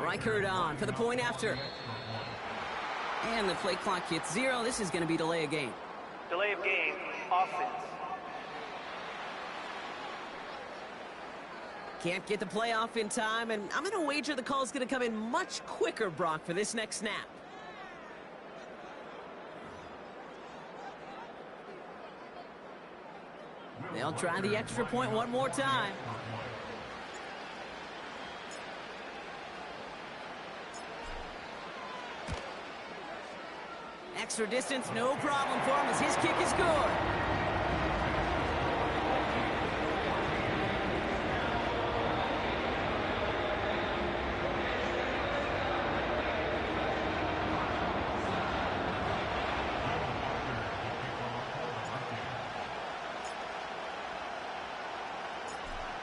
Reichert on for the point after. And the play clock hits 0. This is going to be delay of game. Delay of game, offense. Can't get the play off in time, and I'm going to wager the call is going to come in much quicker, Brock, for this next snap. They'll try the extra point one more time. Extra distance, no problem for him as his kick is good.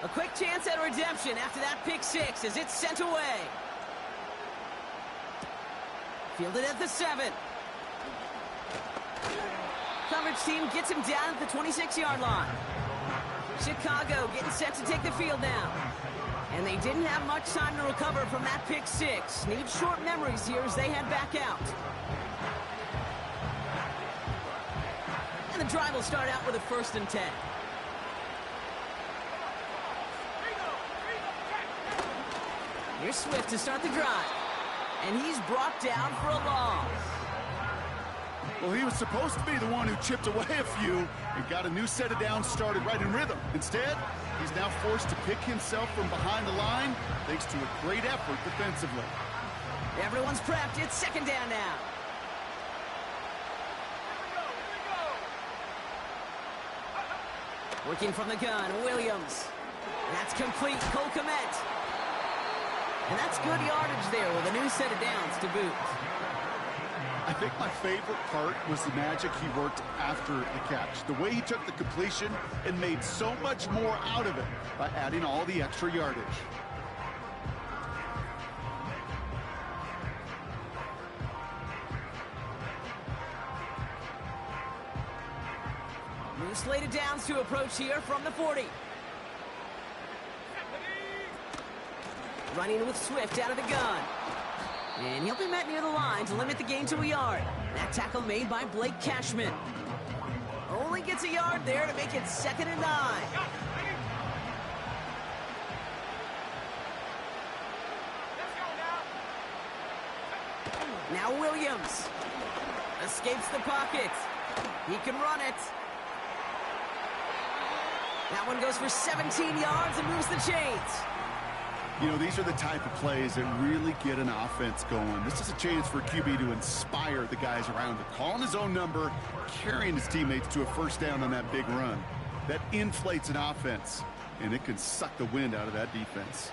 A quick chance at redemption after that pick six as it's sent away. Fielded at the 7. Coverage team gets him down at the 26-yard line. Chicago getting set to take the field now. And they didn't have much time to recover from that pick six. Need short memories here as they head back out. And the drive will start out with a 1st and 10. Here's Swift to start the drive. And he's brought down for a loss. Well, he was supposed to be the one who chipped away a few and got a new set of downs started right in rhythm. Instead, he's now forced to pick himself from behind the line thanks to a great effort defensively. Everyone's prepped. It's 2nd down now. Working from the gun, Williams. That's complete. Cole Kmet. And that's good yardage there with a new set of downs to boot. I think my favorite part was the magic he worked after the catch. The way he took the completion and made so much more out of it by adding all the extra yardage. New slated downs to approach here from the 40. Running with Swift out of the gun. And he'll be met near the line to limit the gain to a yard. That tackle made by Blake Cashman. Only gets a yard there to make it 2nd and 9. Now Williams escapes the pocket. He can run it. That one goes for 17 yards and moves the chains. You know, these are the type of plays that really get an offense going. This is a chance for QB to inspire the guys around him. Calling his own number, carrying his teammates to a 1st down on that big run. That inflates an offense, and it can suck the wind out of that defense.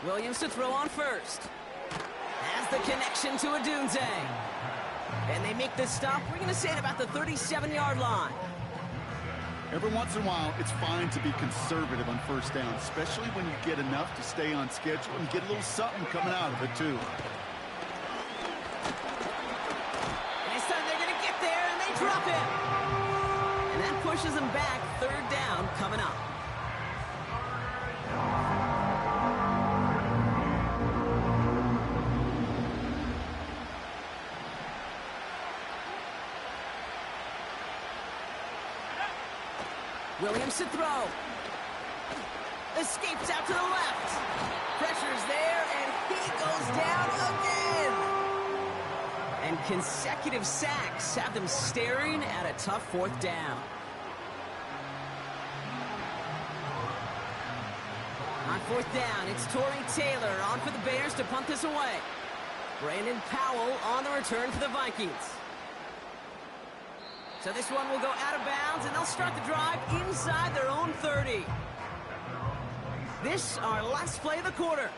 Williams to throw on first. Has the connection to Odunze. And they make the stop, we're going to say, at about the 37-yard line. Every once in a while, it's fine to be conservative on 1st down, especially when you get enough to stay on schedule and get a little something coming out of it, too. This time they're going to get there, and they drop him. And that pushes them back. 3rd down coming up. Williams to throw. Escapes out to the left. Pressure's there, and he goes down again. And consecutive sacks have them staring at a tough 4th down. On 4th down, it's Torrey Taylor on for the Bears to punt this away. Brandon Powell on the return for the Vikings. So this one will go out of bounds, and they'll start the drive inside their own 30. This, our last play of the quarter.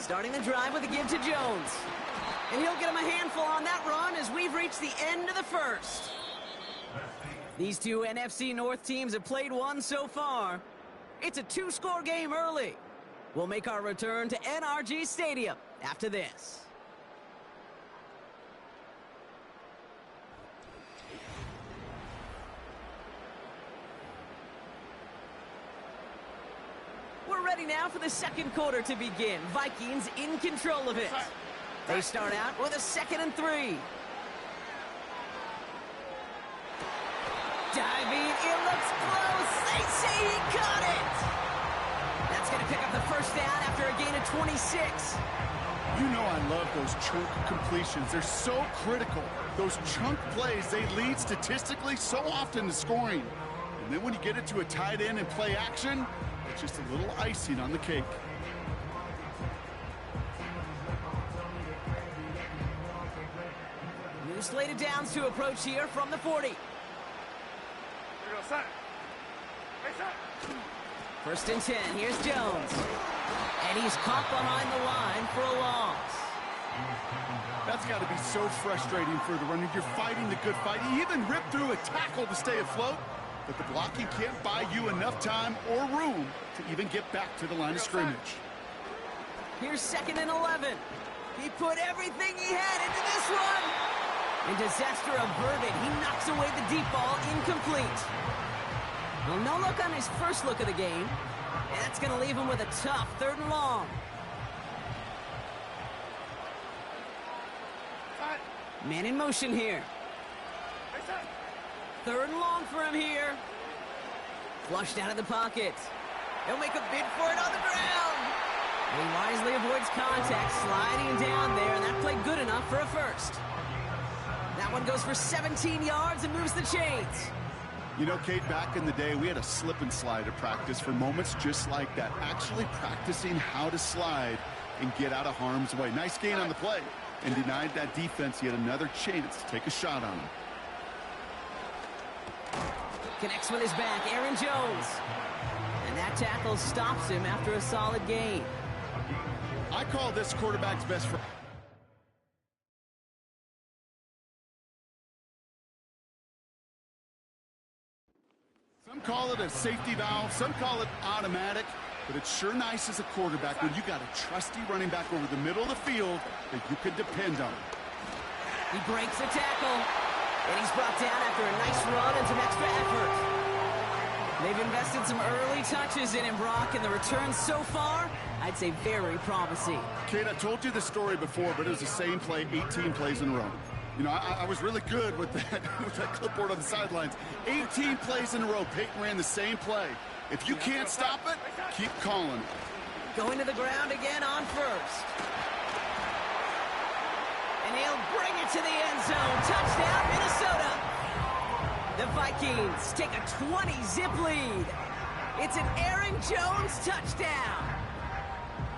Starting the drive with a give to Jones. And he'll get him a handful on that run as we've reached the end of the 1st. These two NFC North teams have played one so far. It's a 2-score game early. We'll make our return to NRG Stadium after this. ready now for the second quarter to begin. Vikings in control of it. They start out with a 2nd and 3. Diving, it looks close. They say he caught it. That's going to pick up the first down after a gain of 26. You know I love those chunk completions. They're so critical. Those chunk plays, they lead statistically so often to scoring. And then when you get it to a tight end and play action, it's just a little icing on the cake. New slated downs to approach here from the 40. 1st and 10. Here's Jones. And he's caught behind the line for a loss. That's got to be so frustrating for the runner. You're fighting the good fight. You even rip through a tackle to stay afloat, but the blocking can't buy you enough time or room to even get back to the line of scrimmage. Here's 2nd and 11. He put everything he had into this one. And disaster averted. He knocks away the deep ball, incomplete. Well, no look on his first look of the game. And that's going to leave him with a tough 3rd and long. Man in motion here. 3rd and long for him here. Flushed out of the pocket. He'll make a bid for it on the ground. He wisely avoids contact, sliding down there, and that played good enough for a first. That one goes for 17 yards and moves the chains. You know, Kate, back in the day, we had a slip and slide at practice for moments just like that. Actually practicing how to slide and get out of harm's way. Nice gain on the play, and denied that defense yet another chance to take a shot on him. Connects with his back, Aaron Jones. And that tackle stops him after a solid gain. I call this quarterback's best friend. Some call it a safety valve, some call it automatic, but it's sure nice as a quarterback when you got a trusty running back over the middle of the field that you can depend on. He breaks the tackle, and he's brought down after a nice run and some extra effort. They've invested some early touches in him, Brock, and the returns so far, I'd say very promising. Kate, I told you this story before, but it was the same play 18 plays in a row. You know, I was really good with that, with that clipboard on the sidelines. 18 plays in a row, Peyton ran the same play. If you can't stop it, keep calling. Going to the ground again on first. And he'll bring it to the end zone. Touchdown, Minnesota. The Vikings take a 20-zip lead. It's an Aaron Jones touchdown.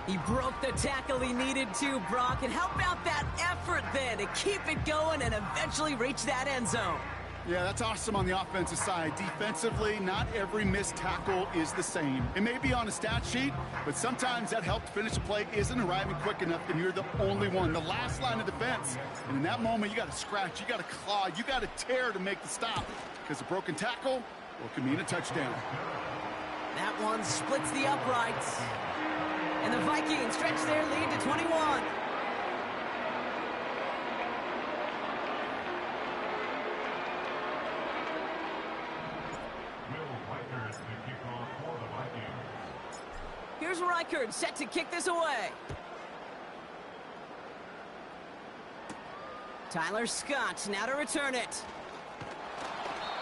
He broke the tackle he needed to, Brock, and how about that effort then to keep it going and eventually reach that end zone? Yeah, that's awesome on the offensive side. Defensively, not every missed tackle is the same. It may be on a stat sheet, but sometimes that help to finish a play isn't arriving quick enough, and you're the only one, the last line of defense. And in that moment, you got to scratch, you got to claw, you got to tear to make the stop, because a broken tackle, well, it can mean a touchdown. That one splits the uprights. And the Vikings stretch their lead to 21. Here's Reichard set to kick this away. Tyler Scott now to return it.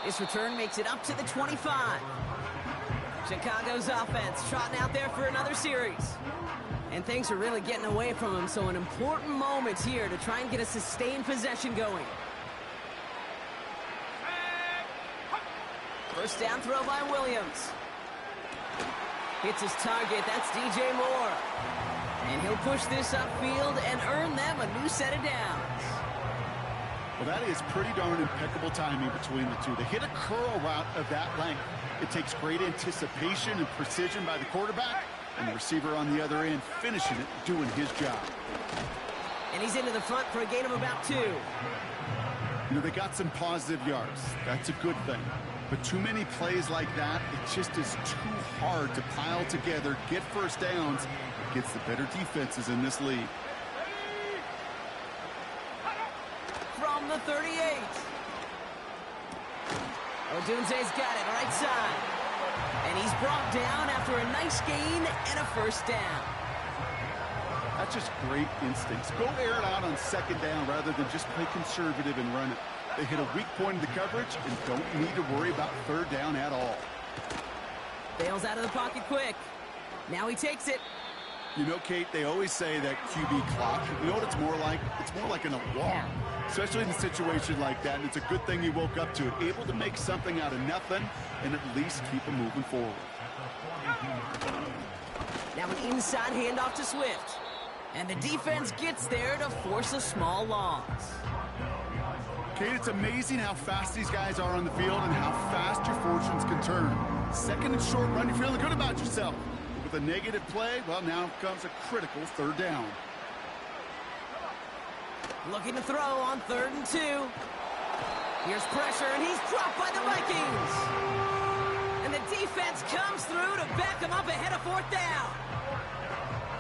This return makes it up to the 25. Chicago's offense trotting out there for another series. And things are really getting away from him, so an important moment here to try and get a sustained possession going. First down throw by Williams. Hits his target, that's DJ Moore. And he'll push this upfield and earn them a new set of downs. Well, that is pretty darn impeccable timing between the two. To hit a curl route of that length, it takes great anticipation and precision by the quarterback, and the receiver on the other end finishing it, doing his job. And he's into the front for a gain of about 2. You know, they got some positive yards. That's a good thing. But too many plays like that, it just is too hard to pile together, get first downs against the better defenses in this league. From the 38. Odunze's got it, right side. And he's brought down after a nice gain and a first down. That's just great instincts. Go air it out on second down rather than just play conservative and run it. They hit a weak point in the coverage and don't need to worry about third down at all. Bails out of the pocket quick. Now he takes it. You know, Kate, they always say that QB clock. You know what it's more like? It's more like an alarm, especially in a situation like that. And it's a good thing you woke up to it, able to make something out of nothing and at least keep them moving forward. Now an inside handoff to Swift. And the defense gets there to force a small loss. Kate, it's amazing how fast these guys are on the field and how fast your fortunes can turn. Second and short run, you're feeling good about yourself. With a negative play, well, now comes a critical third down. Looking to throw on 3rd and 2. Here's pressure, and he's dropped by the Vikings. And the defense comes through to back him up ahead of 4th down.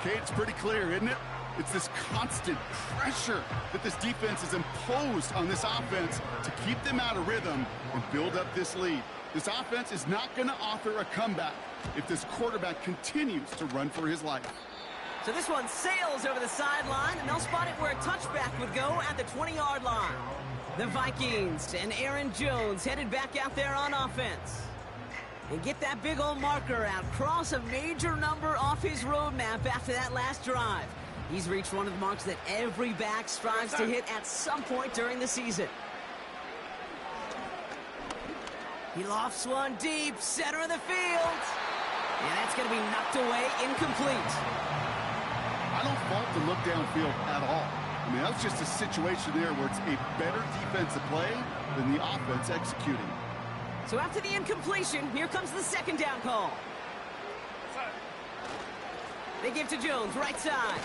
Kate, it's pretty clear, isn't it? It's this constant pressure that this defense has imposed on this offense to keep them out of rhythm and build up this lead. This offense is not going to offer a comeback if this quarterback continues to run for his life. So this one sails over the sideline, and they'll spot it where a touchback would go at the 20-yard line. The Vikings and Aaron Jones headed back out there on offense. And get that big old marker out. Cross a major number off his roadmap after that last drive. He's reached one of the marks that every back strives to hit at some point during the season. He lofts one deep, center of the field. And that's going to be knocked away, incomplete. I don't fault the look downfield at all. I mean, that's just a situation there where it's a better defensive play than the offense executing. So after the incompletion, here comes the 2nd down call. They give to Jones, right side.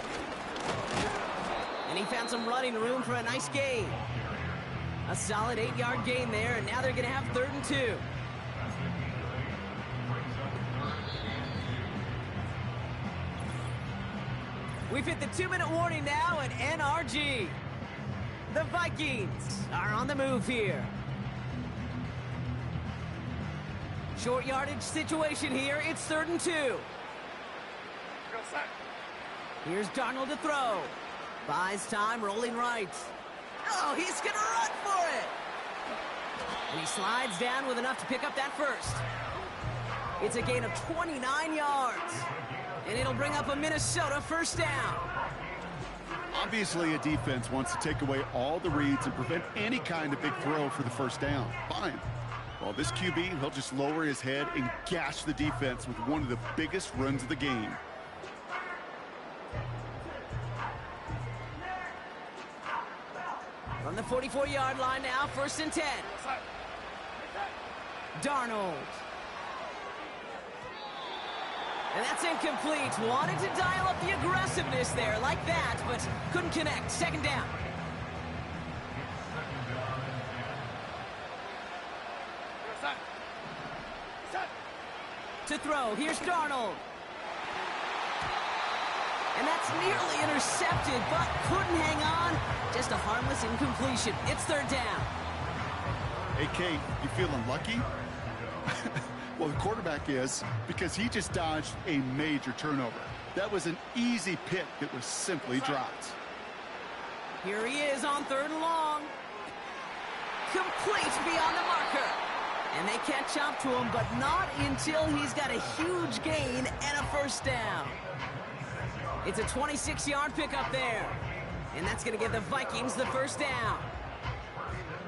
And he found some running room for a nice gain. A solid 8-yard gain there, and now they're going to have 3rd and 2. We've hit the 2-minute warning now at NRG. The Vikings are on the move here. Short yardage situation here. It's 3rd and 2. Here's Darnold to throw. Buys time, rolling right. Oh, he's going to run for it. And he slides down with enough to pick up that first. It's a gain of 29 yards. And it'll bring up a Minnesota first down. Obviously, a defense wants to take away all the reads and prevent any kind of big throw for the first down. Fine. Well, this QB, he'll just lower his head and gash the defense with one of the biggest runs of the game. From the 44-yard line now, 1st and 10. Darnold. And that's incomplete. Wanted to dial up the aggressiveness there like that, but couldn't connect. 2nd down. To throw, here's Darnold. And that's nearly intercepted, but couldn't hang on. Just a harmless incompletion. It's 3rd down. Hey, Kate, you feeling lucky? Well, the quarterback is, because he just dodged a major turnover. That was an easy pick that was simply dropped. Here he is on 3rd and long. Complete beyond the marker. And they catch up to him, but not until he's got a huge gain and a first down. It's a 26-yard pickup there. And that's going to give the Vikings the first down.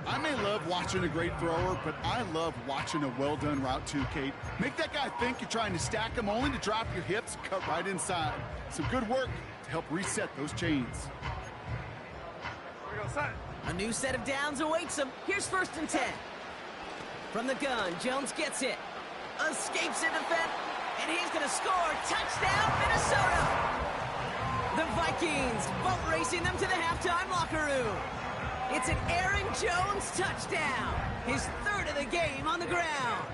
I may love watching a great thrower, but I love watching a well-done route too, Kate. Make that guy think you're trying to stack him only to drop your hips, cut right inside. Some good work to help reset those chains. A new set of downs awaits him. Here's 1st and 10. From the gun, Jones gets it. Escapes in defense, and he's going to score. Touchdown, Minnesota! The Vikings boat racing them to the halftime locker room. It's an Aaron Jones touchdown. His 3rd of the game on the ground.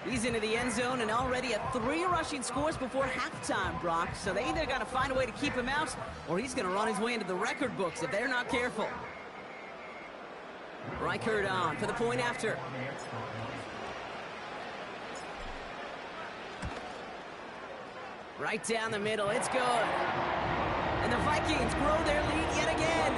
He's into the end zone and already at 3 rushing scores before halftime, Brock. So they either got to find a way to keep him out, or he's going to run his way into the record books if they're not careful. Reichert on for the point after. Right down the middle. It's good. And the Vikings grow their lead yet again.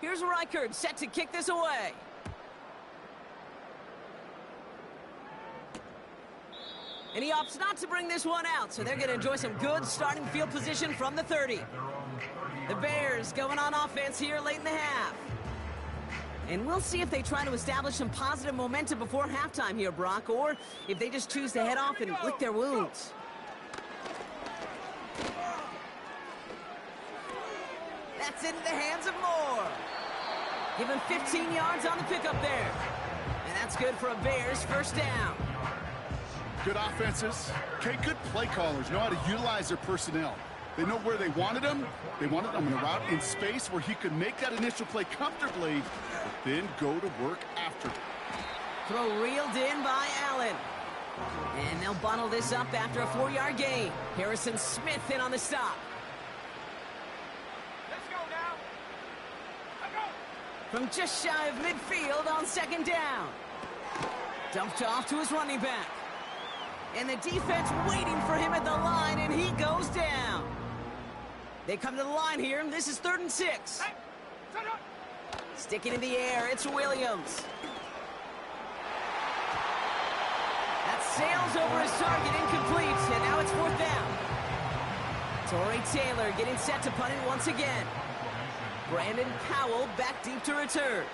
Here's Reichard set to kick this away. And he opts not to bring this one out, so they're going to enjoy some good starting field position from the 30. The Bears going on offense here late in the half. And we'll see if they try to establish some positive momentum before halftime here, Brock, or if they just choose to head off and lick their wounds. That's into the hands of Moore. Give him 15 yards on the pickup there. And that's good for a Bears first down. Good offenses. Okay, good play callers know how to utilize their personnel. They know where they wanted him. They wanted him in a route in space where he could make that initial play comfortably, but then go to work after. Throw reeled in by Allen. And they'll bottle this up after a 4-yard gain. Harrison Smith in on the stop. Let's go now. Let's go. From just shy of midfield on second down. Dumped off to his running back. And the defense waiting for him at the line, and he goes down. They come to the line here, and this is 3rd and 6. Hey, Sticking in the air, it's Williams. That sails over his target, incomplete, and now it's 4th down. Torrey Taylor getting set to punt it once again. Brandon Powell back deep to return.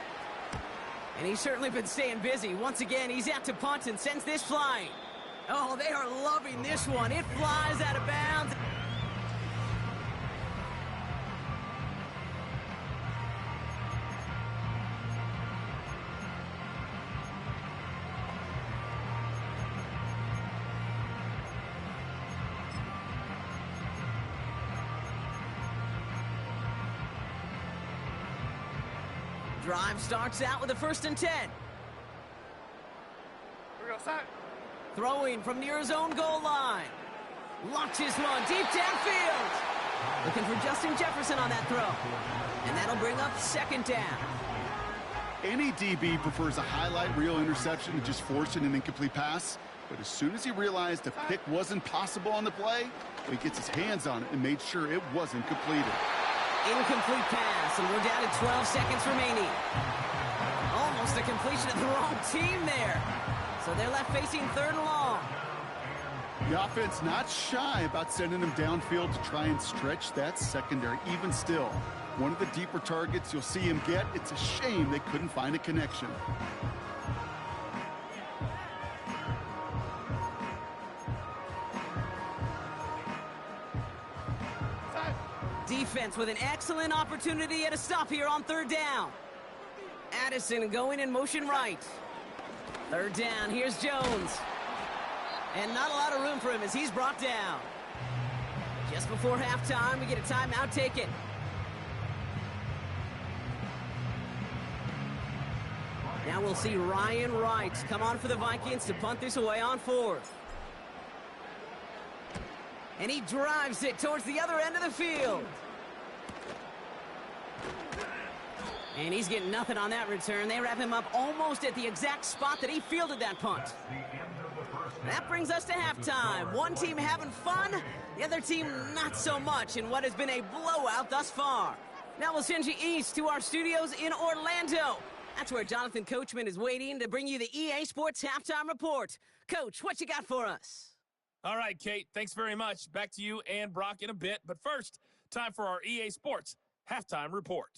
And he's certainly been staying busy. Once again, he's out to punt and sends this flying. Oh, they are loving this one. It flies out of bounds. Drive starts out with a 1st and 10. Here we go, set. Throwing from near his own goal line. Launches one deep downfield. Looking for Justin Jefferson on that throw. And that'll bring up 2nd down. Any DB prefers a highlight reel interception to just forcing an incomplete pass. But as soon as he realized the pick wasn't possible on the play, he gets his hands on it and made sure it wasn't completed. Incomplete pass, and we're down to 12 seconds remaining. Almost a completion of the wrong team there. So they're left facing 3rd and long. The offense not shy about sending them downfield to try and stretch that secondary. Even still, one of the deeper targets you'll see him get. It's a shame they couldn't find a connection. Defense with an excellent opportunity at a stop here on 3rd down. Addison going in motion right. 3rd down, here's Jones. And not a lot of room for him as he's brought down. Just before halftime, we get a timeout taken. Now we'll see Ryan Wright come on for the Vikings to punt this away on 4th. And he drives it towards the other end of the field. And he's getting nothing on that return. They wrap him up almost at the exact spot that he fielded that punt. That brings us to halftime. One team having fun, the other team not so much in what has been a blowout thus far. Now we'll send you east to our studios in Orlando. That's where Jonathan Coachman is waiting to bring you the EA Sports Halftime Report. Coach, what you got for us? All right, Kate, thanks very much. Back to you and Brock in a bit. But first, time for our EA Sports Halftime Report.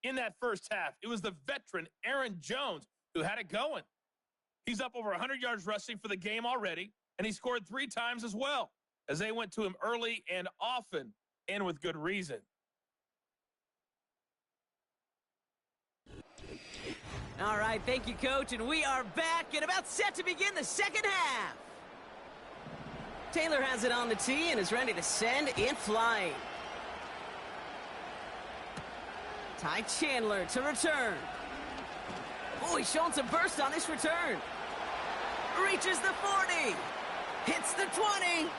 In that first half, it was the veteran Aaron Jones who had it going. He's up over 100 yards rushing for the game already, and he scored 3 times as well, as they went to him early and often, and with good reason. All right, thank you, Coach, and we are back and about set to begin the second half. Taylor has it on the tee and is ready to send it flying. Ty Chandler to return. Oh, he's showing some burst on this return. Reaches the 40. Hits the 20.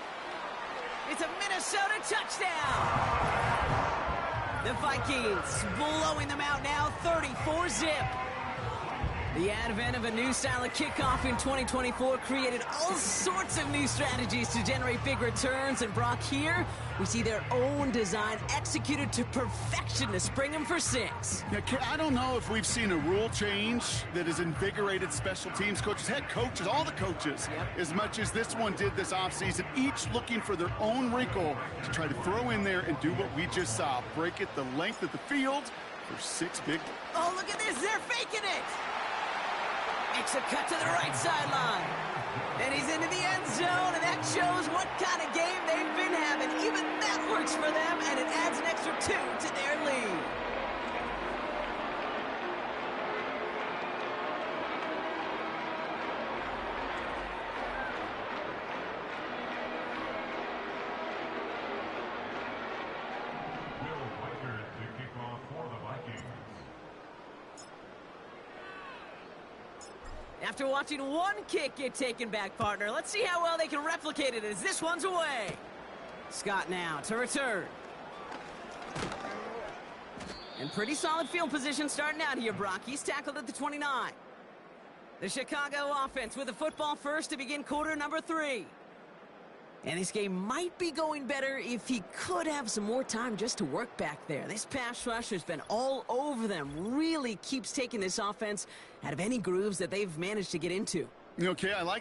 It's a Minnesota touchdown. The Vikings blowing them out now, 34-zip. The advent of a new style of kickoff in 2024 created all sorts of new strategies to generate big returns. And Brock, here we see their own design executed to perfection to spring them for 6. Yeah, I don't know if we've seen a rule change that has invigorated special teams coaches, head coaches, all the coaches, as much as this one did this offseason, each looking for their own wrinkle to try to throw in there and do what we just saw. Break it the length of the field for 6 big. Oh, look at this. They're faking it. Makes a cut to the right sideline. And he's into the end zone, and that shows what kind of game they've been having. Even that works for them, and it adds an extra 2 to their lead. After watching one kick get taken back, partner, let's see how well they can replicate it as this one's away. Scott now to return. And pretty solid field position starting out here, Brock. He's tackled at the 29. The Chicago offense with the football first to begin quarter number 3. And this game might be going better if he could have some more time just to work back there. This pass rush has been all over them. Really keeps taking this offense out of any grooves that they've managed to get into. Okay, I like